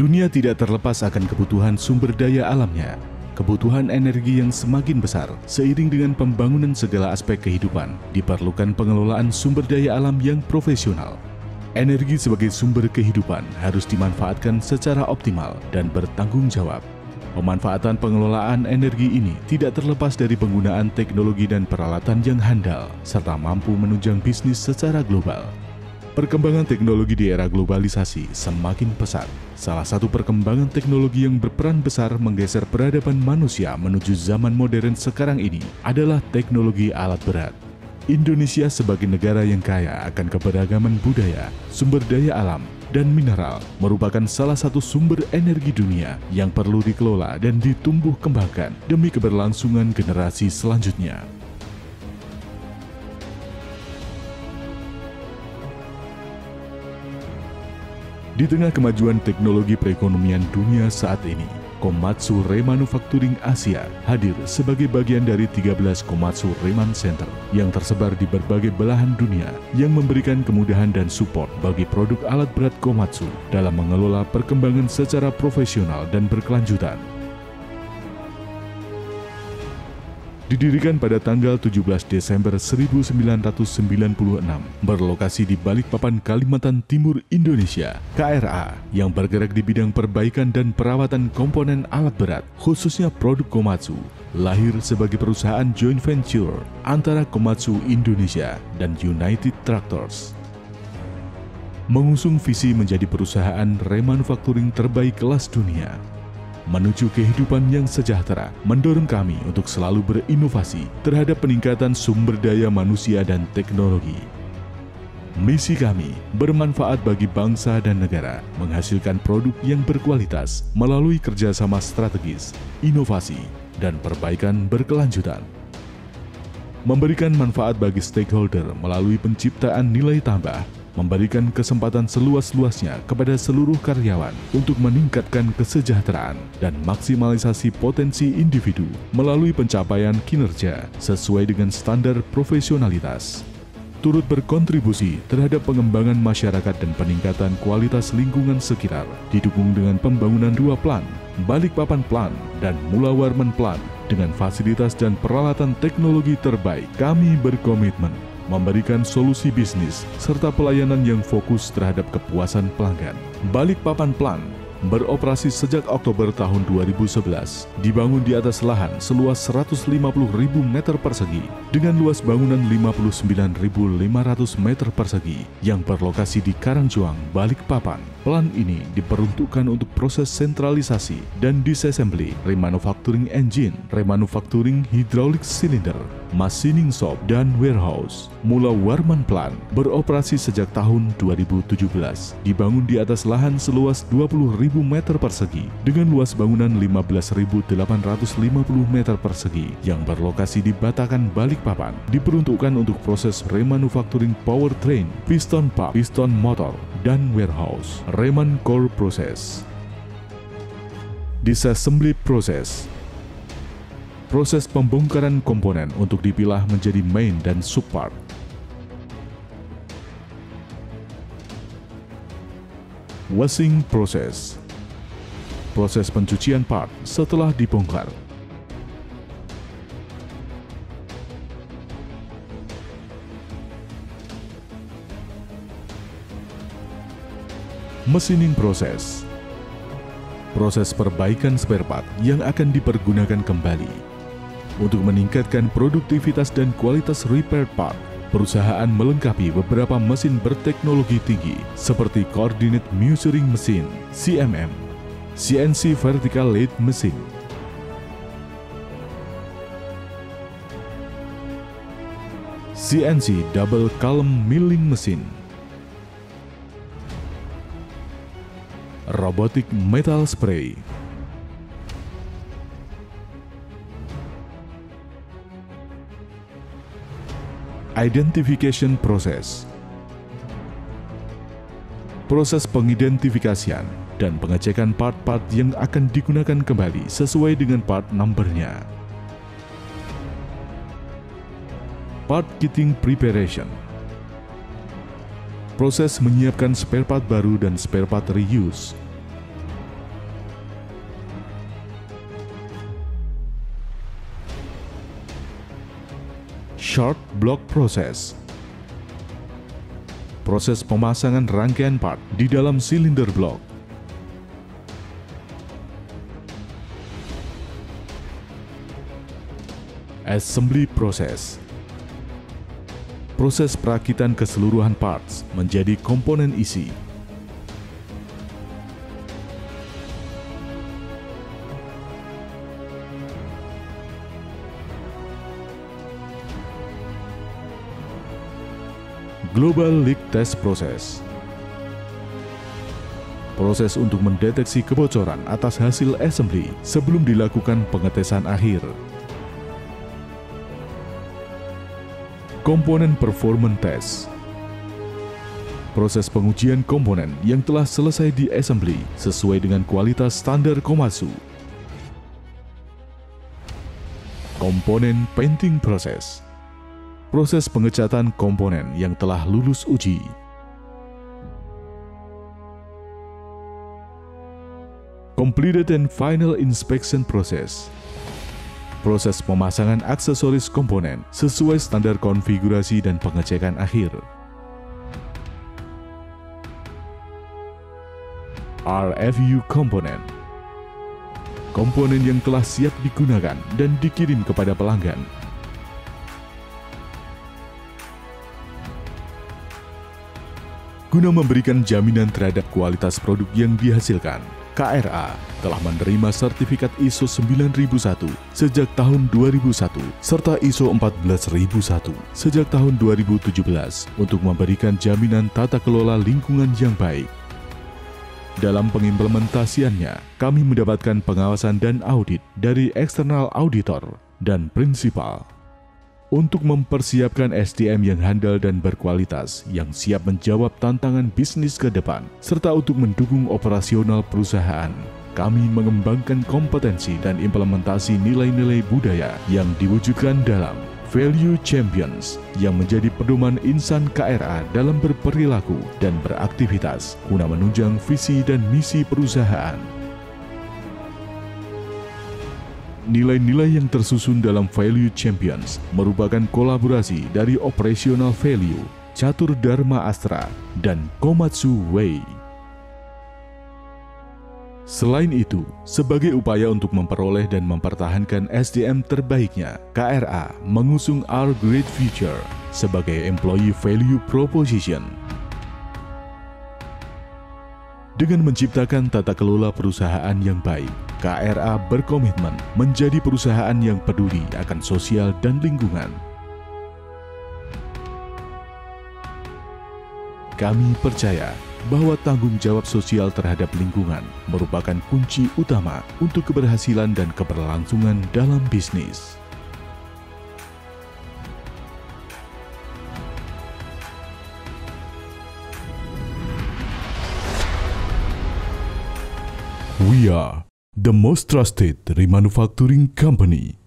Dunia tidak terlepas akan kebutuhan sumber daya alamnya. Kebutuhan energi yang semakin besar seiring dengan pembangunan segala aspek kehidupan, diperlukan pengelolaan sumber daya alam yang profesional. Energi sebagai sumber kehidupan harus dimanfaatkan secara optimal dan bertanggung jawab. Pemanfaatan pengelolaan energi ini tidak terlepas dari penggunaan teknologi dan peralatan yang handal, serta mampu menunjang bisnis secara global. Perkembangan teknologi di era globalisasi semakin pesat. Salah satu perkembangan teknologi yang berperan besar menggeser peradaban manusia menuju zaman modern sekarang ini adalah teknologi alat berat. Indonesia sebagai negara yang kaya akan keberagaman budaya, sumber daya alam, dan mineral merupakan salah satu sumber energi dunia yang perlu dikelola dan ditumbuh kembangkan demi keberlangsungan generasi selanjutnya. Di tengah kemajuan teknologi perekonomian dunia saat ini, Komatsu Remanufacturing Asia hadir sebagai bagian dari 13 Komatsu Reman Center yang tersebar di berbagai belahan dunia yang memberikan kemudahan dan support bagi produk alat berat Komatsu dalam mengelola perkembangan secara profesional dan berkelanjutan. Didirikan pada tanggal 17 Desember 1996, berlokasi di Balikpapan, Kalimantan Timur, Indonesia, KRA yang bergerak di bidang perbaikan dan perawatan komponen alat berat, khususnya produk Komatsu, lahir sebagai perusahaan joint venture antara Komatsu Indonesia dan United Tractors. Mengusung visi menjadi perusahaan remanufacturing terbaik kelas dunia, menuju kehidupan yang sejahtera, mendorong kami untuk selalu berinovasi terhadap peningkatan sumber daya manusia dan teknologi. Misi kami bermanfaat bagi bangsa dan negara, menghasilkan produk yang berkualitas melalui kerjasama strategis, inovasi, dan perbaikan berkelanjutan. Memberikan manfaat bagi stakeholder melalui penciptaan nilai tambah, memberikan kesempatan seluas-luasnya kepada seluruh karyawan untuk meningkatkan kesejahteraan dan maksimalisasi potensi individu melalui pencapaian kinerja sesuai dengan standar profesionalitas. Turut berkontribusi terhadap pengembangan masyarakat dan peningkatan kualitas lingkungan sekitar, didukung dengan pembangunan 2 plan, Balikpapan Plan dan Mula Warman Plan dengan fasilitas dan peralatan teknologi terbaik. Kami berkomitmen memberikan solusi bisnis serta pelayanan yang fokus terhadap kepuasan pelanggan. Balikpapan Plan beroperasi sejak Oktober tahun 2011, dibangun di atas lahan seluas 150.000 meter persegi dengan luas bangunan 59.500 meter persegi yang berlokasi di Karangjuang, Balikpapan. Plan ini diperuntukkan untuk proses sentralisasi dan disassembly, remanufacturing engine, remanufacturing hydraulic cylinder, machining shop, dan warehouse. Mula Warman Plan beroperasi sejak tahun 2017, dibangun di atas lahan seluas 20.000 meter persegi dengan luas bangunan 15.850 meter persegi yang berlokasi di Batakan, Balikpapan, diperuntukkan untuk proses remanufacturing powertrain, piston pump, piston motor, dan warehouse. Reman core process. Disassembly process. Proses pembongkaran komponen untuk dipilah menjadi main dan subpart. Washing process. Proses pencucian part setelah dibongkar. Machining process. Proses perbaikan spare part yang akan dipergunakan kembali. Untuk meningkatkan produktivitas dan kualitas repair part, perusahaan melengkapi beberapa mesin berteknologi tinggi seperti Coordinate Measuring Machine, CMM, CNC Vertical Lathe Machine, CNC Double Column Milling Machine, Robotic Metal Spray, Identification Process. Proses pengidentifikasian dan pengecekan part-part yang akan digunakan kembali sesuai dengan part number-nya. Part kitting preparation. Proses menyiapkan spare part baru dan spare part reuse. Short block process. Proses pemasangan rangkaian part di dalam silinder blok. Assembly process. Proses perakitan keseluruhan parts menjadi komponen isi. Global Leak Test Process. Proses untuk mendeteksi kebocoran atas hasil assembly sebelum dilakukan pengetesan akhir. Komponen Performance Test. Proses pengujian komponen yang telah selesai di assembly sesuai dengan kualitas standar Komatsu. Komponen Painting Process. Proses pengecatan komponen yang telah lulus uji. Completed and Final Inspection Process. Proses pemasangan aksesoris komponen sesuai standar konfigurasi dan pengecekan akhir. RFU Komponen. Komponen yang telah siap digunakan dan dikirim kepada pelanggan. Guna memberikan jaminan terhadap kualitas produk yang dihasilkan, KRA telah menerima sertifikat ISO 9001 sejak tahun 2001 serta ISO 14001 sejak tahun 2017 untuk memberikan jaminan tata kelola lingkungan yang baik. Dalam pengimplementasiannya, kami mendapatkan pengawasan dan audit dari eksternal auditor dan prinsipal. Untuk mempersiapkan SDM yang handal dan berkualitas yang siap menjawab tantangan bisnis ke depan, serta untuk mendukung operasional perusahaan, kami mengembangkan kompetensi dan implementasi nilai-nilai budaya yang diwujudkan dalam Value Champions yang menjadi pedoman insan KRA dalam berperilaku dan beraktivitas guna menunjang visi dan misi perusahaan. Nilai-nilai yang tersusun dalam Value Champions merupakan kolaborasi dari Operational Value, Catur Dharma Astra, dan Komatsu Way. Selain itu, sebagai upaya untuk memperoleh dan mempertahankan SDM terbaiknya, KRA mengusung Our Great Future sebagai Employee Value Proposition. Dengan menciptakan tata kelola perusahaan yang baik, KRA berkomitmen menjadi perusahaan yang peduli akan sosial dan lingkungan. Kami percaya bahwa tanggung jawab sosial terhadap lingkungan merupakan kunci utama untuk keberhasilan dan keberlangsungan dalam bisnis. We are the most trusted remanufacturing company.